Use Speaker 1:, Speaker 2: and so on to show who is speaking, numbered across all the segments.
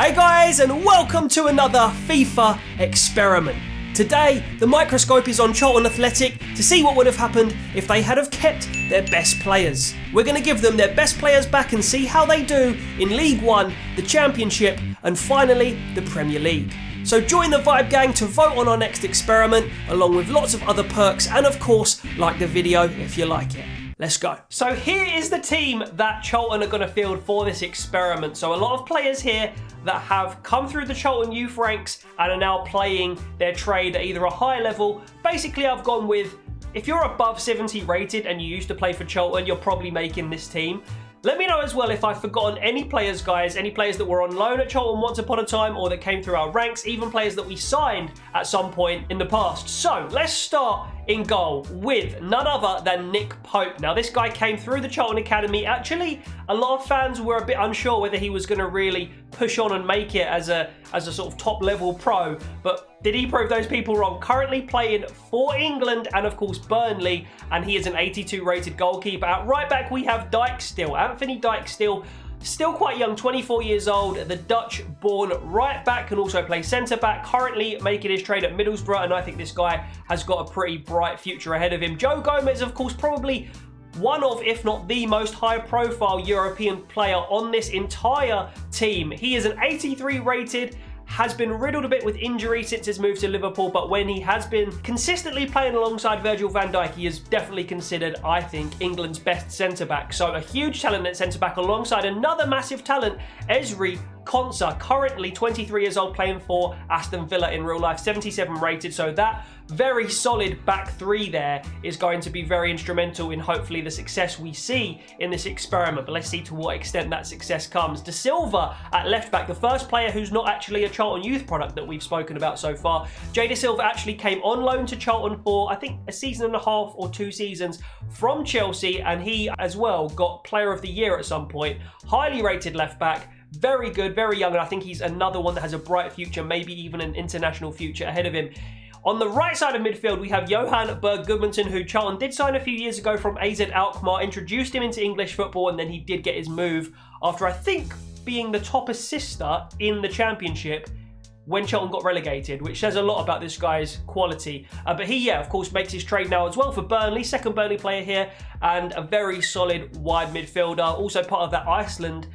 Speaker 1: Hey guys, and welcome to another FIFA experiment. Today, the microscope is on Charlton Athletic to see what would have happened if they had have kept their best players. We're going to give them their best players back and see how they do in League One, the Championship, and finally, the Premier League. So join the Vibe Gang to vote on our next experiment, along with lots of other perks, and of course, like the video if you like it. Let's go. So here is the team that Charlton are going to field for this experiment. So a lot of players here that have come through the Charlton youth ranks and are now playing their trade at either a high level. Basically, I've gone with, if you're above 70 rated and you used to play for Charlton, you're probably making this team. Let me know as well if I've forgotten any players, guys, any players that were on loan at Charlton once upon a time or that came through our ranks, even players that we signed at some point in the past. So let's start in goal with none other than Nick Pope. Now, this guy came through the Charlton Academy. Actually, a lot of fans were a bit unsure whether he was going to really push on and make it as a sort of top-level pro, but did he prove those people wrong? Currently playing for England and, of course, Burnley, and he is an 82 rated goalkeeper. At right back, we have Dijksteel. Anthony Dijksteel, still quite young, 24 years old, the Dutch-born right back, can also play centre-back, currently making his trade at Middlesbrough, and I think this guy has got a pretty bright future ahead of him. Joe Gomez, of course, probably one of, if not the most high-profile European player on this entire team. He is an 83 rated, has been riddled a bit with injury since his move to Liverpool, but when he has been consistently playing alongside Virgil van Dijk, he is definitely considered, I think, England's best centre-back. So a huge talent at centre-back alongside another massive talent, Ezri Konsa, currently 23 years old, playing for Aston Villa in real life, 77 rated. So that very solid back three there is going to be very instrumental in hopefully the success we see in this experiment. But let's see to what extent that success comes. De Silva at left back, the first player who's not actually a Charlton youth product that we've spoken about so far. Jay De Silva actually came on loan to Charlton for, I think, a season and a half or 2 seasons from Chelsea, and he as well got Player of the Year at some point. Highly rated left back. Very good, very young, and I think he's another one that has a bright future, maybe even an international future ahead of him. On the right side of midfield, we have Johan Berg Gudmundsson, who Charlton did sign a few years ago from AZ Alkmaar, introduced him into English football, and then he did get his move after, I think, being the top assister in the Championship when Charlton got relegated, which says a lot about this guy's quality. But he, of course, makes his trade now as well for Burnley, second Burnley player here, and a very solid wide midfielder, also part of that Iceland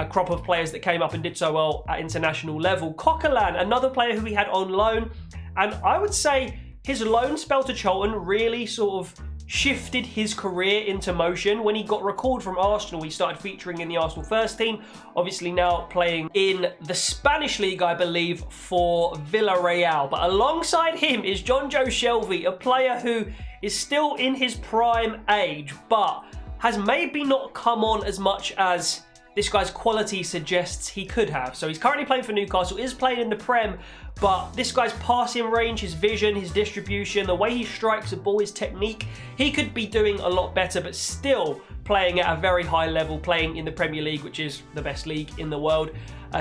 Speaker 1: crop of players that came up and did so well at international level. Coquelin, another player who we had on loan, and I would say his loan spell to Charlton really sort of shifted his career into motion. When he got recalled from Arsenal, he started featuring in the Arsenal first team, obviously now playing in the Spanish league, I believe, for Villarreal. But alongside him is Jonjo Shelvey, a player who is still in his prime age, but has maybe not come on as much as this guy's quality suggests he could have. So he's currently playing for Newcastle, is playing in the Prem, but this guy's passing range, his vision, his distribution, the way he strikes the ball, his technique, he could be doing a lot better, but still playing at a very high level, playing in the Premier League, which is the best league in the world.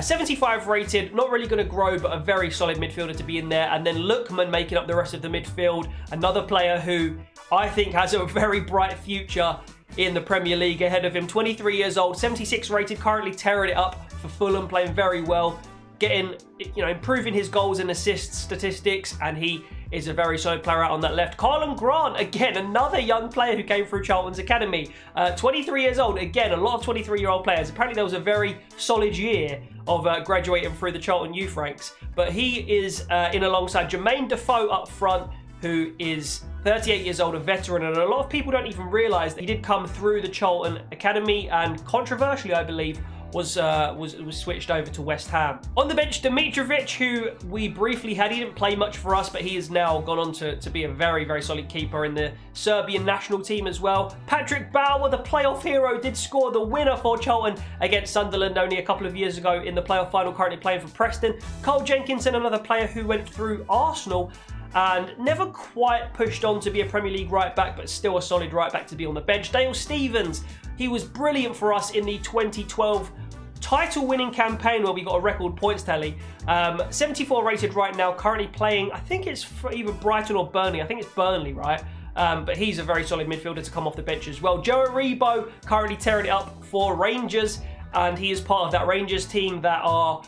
Speaker 1: 75 rated, not really going to grow, but a very solid midfielder to be in there. And then Lookman making up the rest of the midfield, another player who I think has a very bright future in the Premier League ahead of him. 23 years old, 76 rated, currently tearing it up for Fulham, playing very well, getting, improving his goals and assists statistics, and he is a very solid player out on that left. Carlon Grant, again, another young player who came through Charlton's academy. 23 years old, again, a lot of 23-year-old players. Apparently there was a very solid year of graduating through the Charlton youth ranks, but he is in alongside Jermaine Defoe up front, who is 38 years old, a veteran, and a lot of people don't even realise that he did come through the Charlton Academy, and controversially, I believe, was switched over to West Ham. On the bench, Dimitrovic, who we briefly had. He didn't play much for us, but he has now gone on to be a very, very solid keeper in the Serbian national team as well. Patrick Bauer, the playoff hero, did score the winner for Charlton against Sunderland only a couple of years ago in the playoff final, currently playing for Preston. Carl Jenkinson, another player who went through Arsenal and never quite pushed on to be a Premier League right back, but still a solid right back to be on the bench. Dale Stevens, he was brilliant for us in the 2012 title-winning campaign where we got a record points tally. 74 rated right now, currently playing, I think it's for either Brighton or Burnley. I think it's Burnley, right? But he's a very solid midfielder to come off the bench as well. Joe Aribo currently tearing it up for Rangers, and he is part of that Rangers team that are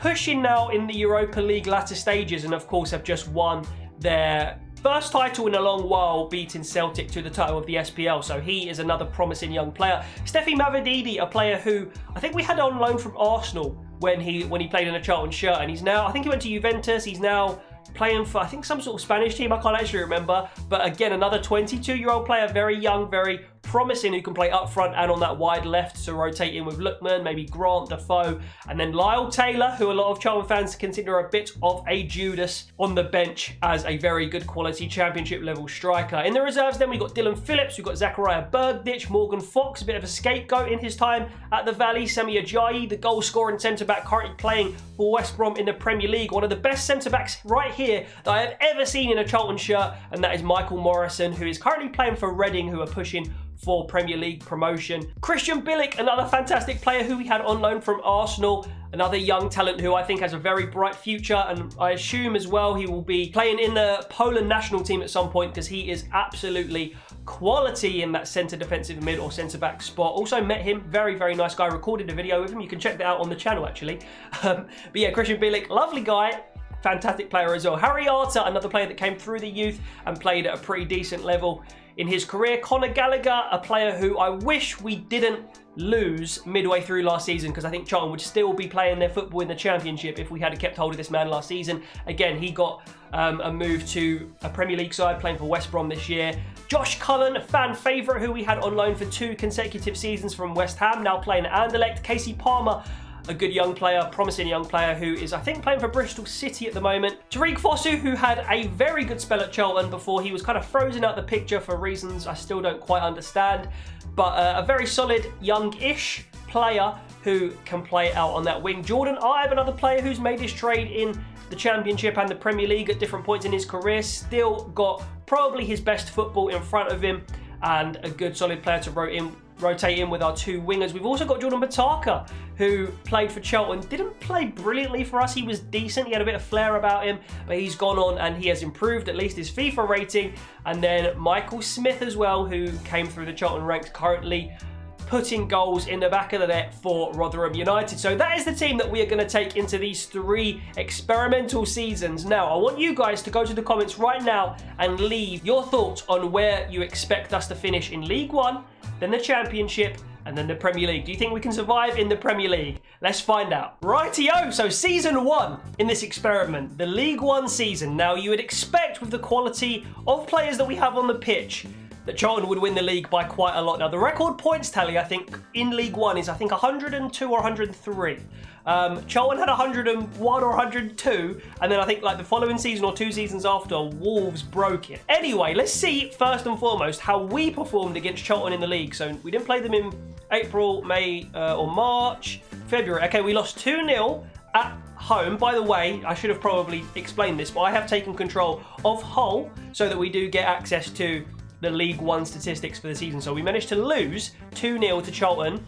Speaker 1: pushing now in the Europa League latter stages, and of course have just won their first title in a long while, beating Celtic to the title of the SPL. So he is another promising young player. Steffi Mavididi, a player who I think we had on loan from Arsenal when he played in a Charlton shirt, and he's now, I think he went to Juventus, he's now playing for, I think, some sort of Spanish team, I can't actually remember. But again, another 22-year-old player, very young, very promising, who can play up front and on that wide left to rotate in with Lookman, maybe Grant, Defoe, and then Lyle Taylor, who a lot of Charlton fans consider a bit of a Judas, on the bench as a very good quality championship level striker. In the reserves then, we've got Dylan Phillips, we've got Zachariah Bergdich, Morgan Fox, a bit of a scapegoat in his time at the Valley, Sami Ajayi, the goal-scoring centre-back currently playing for West Brom in the Premier League, one of the best centre-backs right here that I have ever seen in a Charlton shirt, and that is Michael Morrison, who is currently playing for Reading, who are pushing for Premier League promotion. Christian Bilic, another fantastic player who we had on loan from Arsenal, another young talent who I think has a very bright future, and I assume as well he will be playing in the Poland national team at some point, because he is absolutely quality in that centre defensive mid or centre back spot. Also met him, very, very nice guy, recorded a video with him, you can check that out on the channel actually. But yeah, Christian Bilic, lovely guy, fantastic player as well. Harry Arter, another player that came through the youth and played at a pretty decent level in his career. Conor Gallagher, a player who I wish we didn't lose midway through last season, because I think Charlton would still be playing their football in the Championship if we had kept hold of this man last season. Again, he got a move to a Premier League side, playing for West Brom this year. Josh Cullen, a fan favourite who we had on loan for 2 consecutive seasons from West Ham, now playing at Anderlecht. Casey Palmer, a good young player, promising young player who is, I think, playing for Bristol City at the moment. Tariq Fosu, who had a very good spell at Charlton before he was kind of frozen out the picture for reasons I still don't quite understand. But a very solid, young-ish player who can play out on that wing. Jordan Ibe, another player who's made his trade in the Championship and the Premier League at different points in his career. Still got probably his best football in front of him, and a good solid player to rotate in with our 2 wingers. We've also got Jordan Bataka, who played for Charlton. Didn't play brilliantly for us. He was decent. He had a bit of flair about him, but he's gone on and he has improved at least his FIFA rating. And then Michael Smith as well, who came through the Charlton ranks, currently putting goals in the back of the net for Rotherham United. So that is the team that we are going to take into these 3 experimental seasons. Now, I want you guys to go to the comments right now and leave your thoughts on where you expect us to finish in League One, then the Championship, and then the Premier League. Do you think we can survive in the Premier League? Let's find out. Rightio, so season 1 in this experiment, the League One season. Now, you would expect with the quality of players that we have on the pitch that Charlton would win the league by quite a lot. Now, the record points tally, I think, in League One is, I think, 102 or 103. Charlton had 101 or 102, and then I think like the following season or 2 seasons after, Wolves broke it. Anyway, let's see first and foremost how we performed against Charlton in the league. So we didn't play them in April, May, or March, February. Okay, we lost 2-0 at home. By the way, I should have probably explained this, but I have taken control of Hull so that we do get access to the League One statistics for the season. So we managed to lose 2-0 to Charlton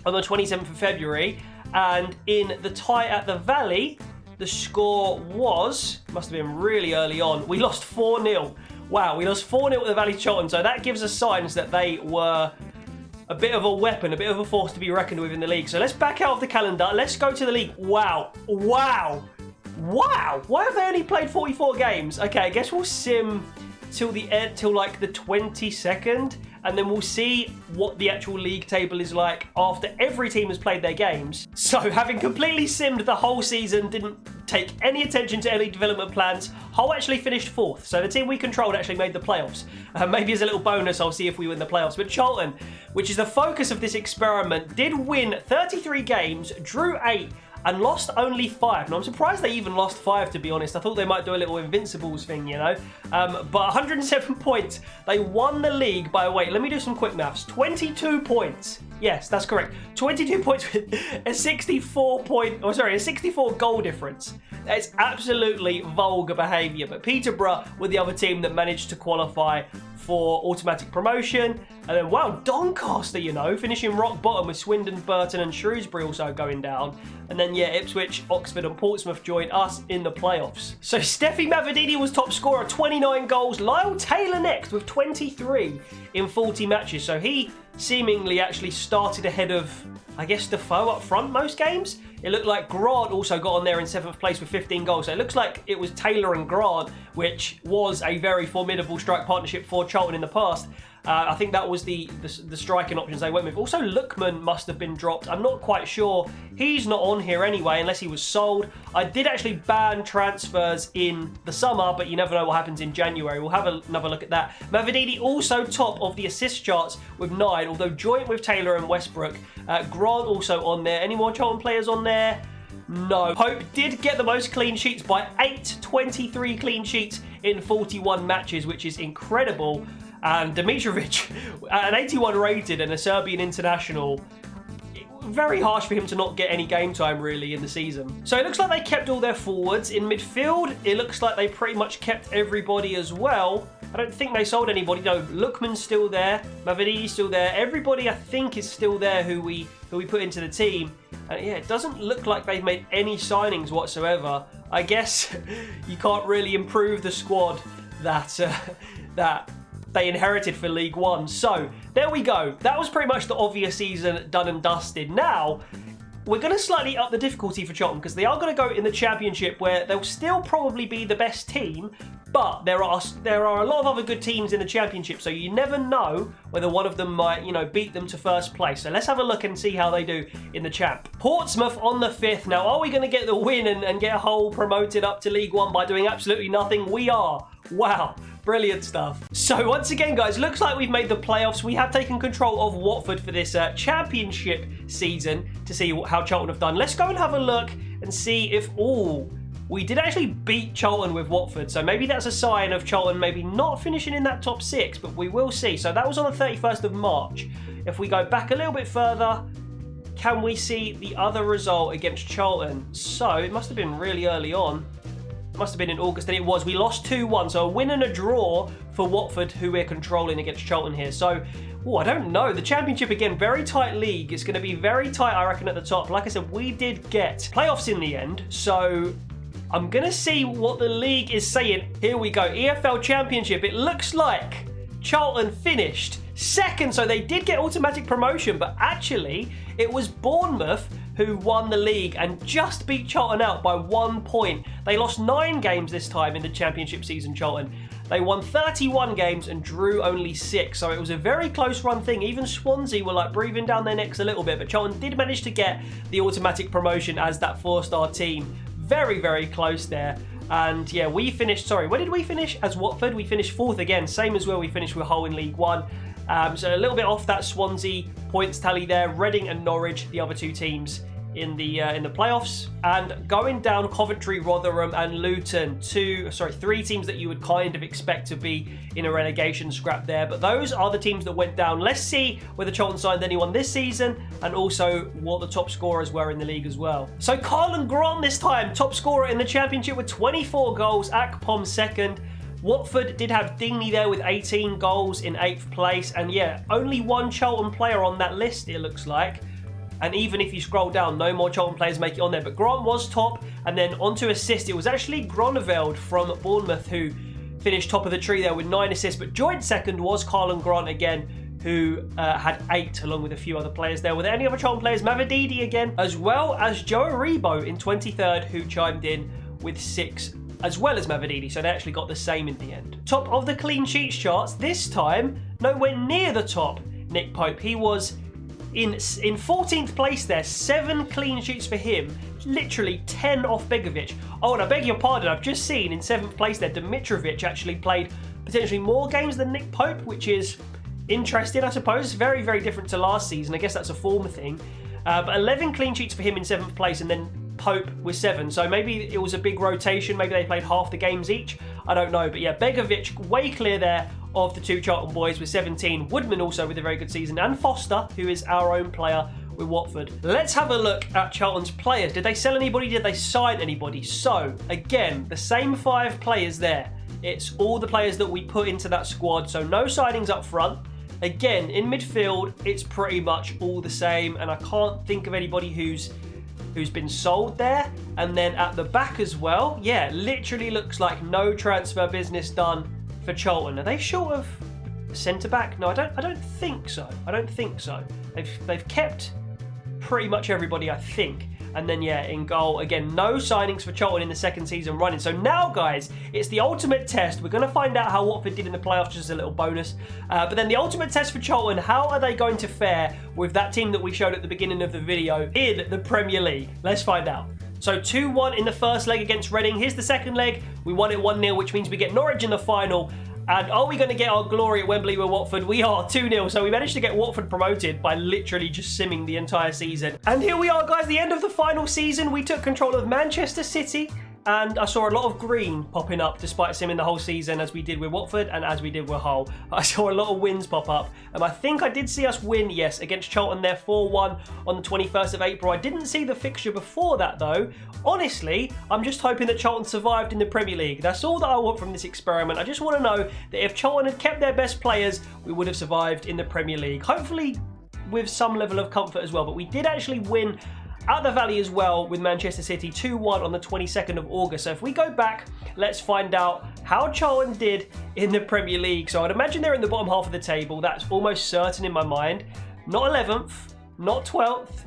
Speaker 1: on the 27th of February, and in the tie at the Valley, the score was, must have been really early on, we lost 4-0. Wow, we lost 4-0 at the Valley to Charlton, so that gives us signs that they were a bit of a weapon, a bit of a force to be reckoned with in the league. So let's back out of the calendar, let's go to the league. Wow, why have they only played 44 games? Okay, I guess we'll sim till the end, till like the 22nd, and then we'll see what the actual league table is like after every team has played their games. So having completely simmed the whole season, didn't take any attention to any development plans, Hull actually finished 4th. So the team we controlled actually made the playoffs. Maybe as a little bonus, I'll see if we win the playoffs. But Charlton, which is the focus of this experiment, did win 33 games, drew 8, and lost only 5. Now, I'm surprised they even lost 5, to be honest. I thought they might do a little Invincibles thing, you know. But 107 points. They won the league by, wait, let me do some quick maths. 22 points. Yes, that's correct. 22 points with a 64 goal difference. That's absolutely vulgar behaviour. But Peterborough were the other team that managed to qualify for automatic promotion. And then, wow, Doncaster, you know, finishing rock bottom with Swindon, Burton and Shrewsbury also going down. And then, yeah, Ipswich, Oxford and Portsmouth joined us in the playoffs. So Steffi Mavididi was top scorer, 29 goals. Lyle Taylor next with 23 in 40 matches. So he seemingly actually started ahead of, I guess, Defoe up front most games. It looked like Grant also got on there in 7th place with 15 goals. So it looks like it was Taylor and Grant, which was a very formidable strike partnership for Charlton in the past. I think that was the striking options they went with. Also, Lookman must have been dropped. I'm not quite sure. He's not on here anyway, unless he was sold. I did actually ban transfers in the summer, but you never know what happens in January. We'll have another look at that. Mavadidi also top of the assist charts with 9, although joint with Taylor and Westbrook. Grant also on there. Any more Charlton players on there? No. Pope did get the most clean sheets by 8, 23 clean sheets in 41 matches, which is incredible. And Dimitrovic, an 81 rated and a Serbian international, very harsh for him to not get any game time really in the season. So it looks like they kept all their forwards. In midfield, it looks like they pretty much kept everybody as well. I don't think they sold anybody. No, Lookman's still there, Mavadidi's still there. Everybody I think is still there who we put into the team. And yeah, it doesn't look like they've made any signings whatsoever. I guess you can't really improve the squad that they inherited for League One. So there we go. That was pretty much the obvious season done and dusted. Now, we're going to slightly up the difficulty for Charlton because they are going to go in the Championship where they'll still probably be the best team, but there are a lot of other good teams in the Championship, so you never know whether one of them might, beat them to first place. So let's have a look and see how they do in the Champ. Portsmouth on the 5th. Now, are we going to get the win and get Hull promoted up to League One by doing absolutely nothing? We are. Wow. Brilliant stuff. So once again, guys, looks like we've made the playoffs. We have taken control of Watford for this Championship season to see how Charlton have done. Let's go and have a look and see if, we did actually beat Charlton with Watford. So maybe that's a sign of Charlton maybe not finishing in that top 6, but we will see. So that was on the 31st of March. If we go back a little bit further, can we see the other result against Charlton? So it must have been really early on. Must have been in August, and it was. We lost 2-1, so a win and a draw for Watford, who we're controlling against Charlton here. So, I don't know. The Championship, again, very tight league. It's going to be very tight, I reckon, at the top. Like I said, we did get playoffs in the end, so I'm going to see what the league is saying. Here we go. EFL Championship. It looks like Charlton finished second, so they did get automatic promotion, but actually, it was Bournemouth who won the league and just beat Charlton out by 1 point. They lost 9 games this time in the Championship season, Charlton. They won 31 games and drew only 6, so it was a very close run thing. Even Swansea were like breathing down their necks a little bit, but Charlton did manage to get the automatic promotion as that 4-star team. Very, very close there. And yeah, we finished, where did we finish? As Watford, we finished 4th again, same as where we finished with Hull in League One. So a little bit off that Swansea points tally there. Reading and Norwich, the other 2 teams in the playoffs. And going down, Coventry, Rotherham and Luton, 3 teams that you would kind of expect to be in a relegation scrap there. But those are the teams that went down. Let's see whether Charlton signed anyone this season and also what the top scorers were in the league as well. So Carlton Grant this time, top scorer in the Championship with 24 goals. Akpom second. Watford did have Dingley there with 18 goals in 8th place. And yeah, only 1 Charlton player on that list, it looks like. And even if you scroll down, no more Charlton players make it on there. But Grant was top. And then onto assist, it was actually Groneveld from Bournemouth who finished top of the tree there with 9 assists. But joint second was Carlton Grant again, who had 8 along with a few other players there. Were there any other Charlton players? Mavadidi again, as well as Joe Aribo in 23rd, who chimed in with 6 as well as Mavadidi, so they actually got the same in the end. Top of the clean sheets charts, this time, nowhere near the top, Nick Pope. He was in 14th place there, 7 clean sheets for him, literally 10 off Begovic. Oh, and I beg your pardon, I've just seen in 7th place there, Dimitrovic actually played potentially more games than Nick Pope, which is interesting, I suppose. Very, very different to last season. I guess that's a form thing. But 11 clean sheets for him in 7th place, and then Pope with 7. So maybe it was a big rotation. Maybe they played half the games each. I don't know. But yeah, Begovic way clear there of the 2 Charlton boys with 17. Woodman also with a very good season. And Foster, who is our own player with Watford. Let's have a look at Charlton's players. Did they sell anybody? Did they sign anybody? So, again, the same 5 players there. It's all the players that we put into that squad. So no signings up front. Again, in midfield, it's pretty much all the same. And I can't think of anybody who's been sold there. And then at the back as well, yeah, literally looks like no transfer business done for Charlton. Are they short of centre-back? No, I don't think so. I don't think so. They've kept pretty much everybody, I think. And then, yeah, in goal, again, no signings for Charlton in the second season running. So now, guys, it's the ultimate test. We're going to find out how Watford did in the playoffs, just as a little bonus. But then the ultimate test for Charlton, how are they going to fare with that team that we showed at the beginning of the video in the Premier League? Let's find out. So 2-1 in the first leg against Reading. Here's the second leg. We won it 1-0, which means we get Norwich in the final. And are we going to get our glory at Wembley with Watford? We are, 2-0. So we managed to get Watford promoted by literally just simming the entire season. And here we are, guys, the end of the final season. We took control of Manchester City. And I saw a lot of green popping up despite simming the whole season, as we did with Watford and as we did with Hull. I saw a lot of wins pop up. And I think I did see us win, yes, against Charlton there 4-1 on the 21st of April. I didn't see the fixture before that, though. Honestly, I'm just hoping that Charlton survived in the Premier League. That's all that I want from this experiment. I just want to know that if Charlton had kept their best players, we would have survived in the Premier League. Hopefully with some level of comfort as well. But we did actually win at the Valley as well with Manchester City 2-1 on the 22nd of August. So if we go back, let's find out how Charlton did in the Premier League. So I'd imagine they're in the bottom half of the table. That's almost certain in my mind. Not 11th, not 12th.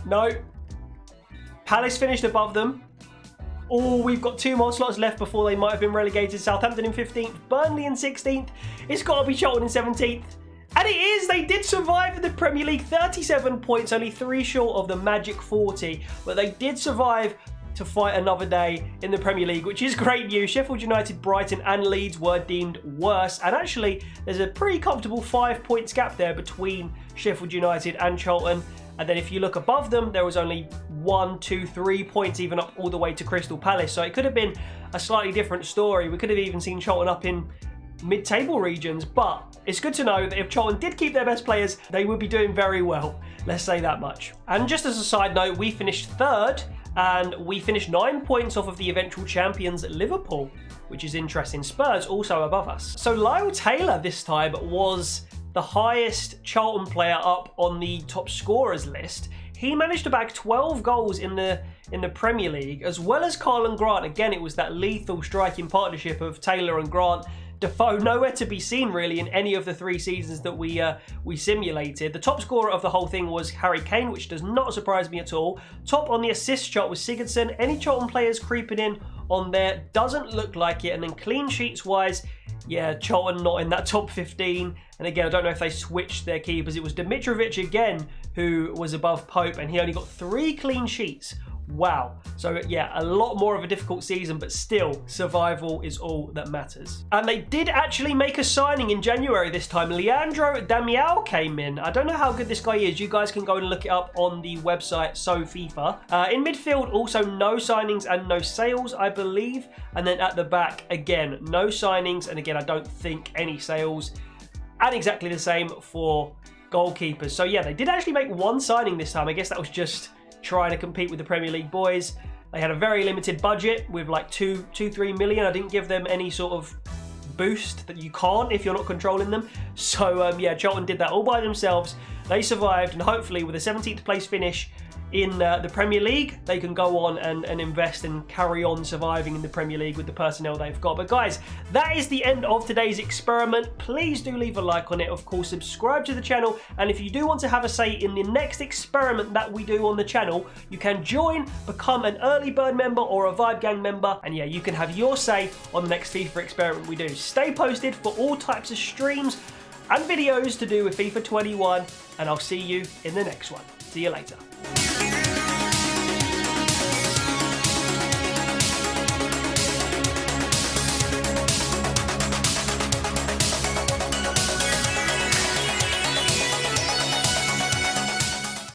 Speaker 1: No. Palace finished above them. Oh, we've got 2 more slots left before they might have been relegated. Southampton in 15th, Burnley in 16th. It's got to be Charlton in 17th. And it is, they did survive in the Premier League, 37 points, only 3 short of the magic 40. But they did survive to fight another day in the Premier League, which is great news. Sheffield United, Brighton and Leeds were deemed worse. And actually, there's a pretty comfortable 5 points gap there between Sheffield United and Charlton. And then if you look above them, there was only 1, 2, 3 points even up all the way to Crystal Palace. So it could have been a slightly different story. We could have even seen Charlton up in mid-table regions, but it's good to know that if Charlton did keep their best players, they would be doing very well. Let's say that much. And just as a side note, we finished 3rd, and we finished 9 points off of the eventual champions Liverpool, which is interesting. Spurs also above us. So Lyle Taylor this time was the highest Charlton player up on the top scorers list. He managed to bag 12 goals in the Premier League, as well as Karlan Grant. Again, it was that lethal striking partnership of Taylor and Grant. Defoe nowhere to be seen really in any of the 3 seasons that we simulated. The top scorer of the whole thing was Harry Kane, which does not surprise me at all. Top on the assist chart was Sigurdsson. Any Charlton players creeping in on there? Doesn't look like it. And then clean sheets wise, yeah, Charlton not in that top 15. And again, I don't know if they switched their keepers. It was Dimitrovic again who was above Pope, and he only got 3 clean sheets. Wow. So yeah, a lot more of a difficult season, but still, survival is all that matters. And they did actually make a signing in January this time. Leandro Damião came in. I don't know how good this guy is. You guys can go and look it up on the website So FIFA. In midfield, also no signings and no sales, I believe. And then at the back, again, no signings. And again, I don't think any sales. And exactly the same for goalkeepers. So yeah, they did actually make 1 signing this time. I guess that was just trying to compete with the Premier League boys. They had a very limited budget with like 2-3 million. I didn't give them any sort of boost that you can't if you're not controlling them. So yeah, Charlton did that all by themselves. They survived, and hopefully with a 17th place finish in the Premier League, they can go on and invest and carry on surviving in the Premier League with the personnel they've got. But guys, that is the end of today's experiment. Please do leave a like on it. Of course, subscribe to the channel. And if you do want to have a say in the next experiment that we do on the channel, you can join, become an early bird member or a Vibe Gang member. And yeah, you can have your say on the next FIFA experiment we do. Stay posted for all types of streams and videos to do with FIFA 21. And I'll see you in the next one. See you later.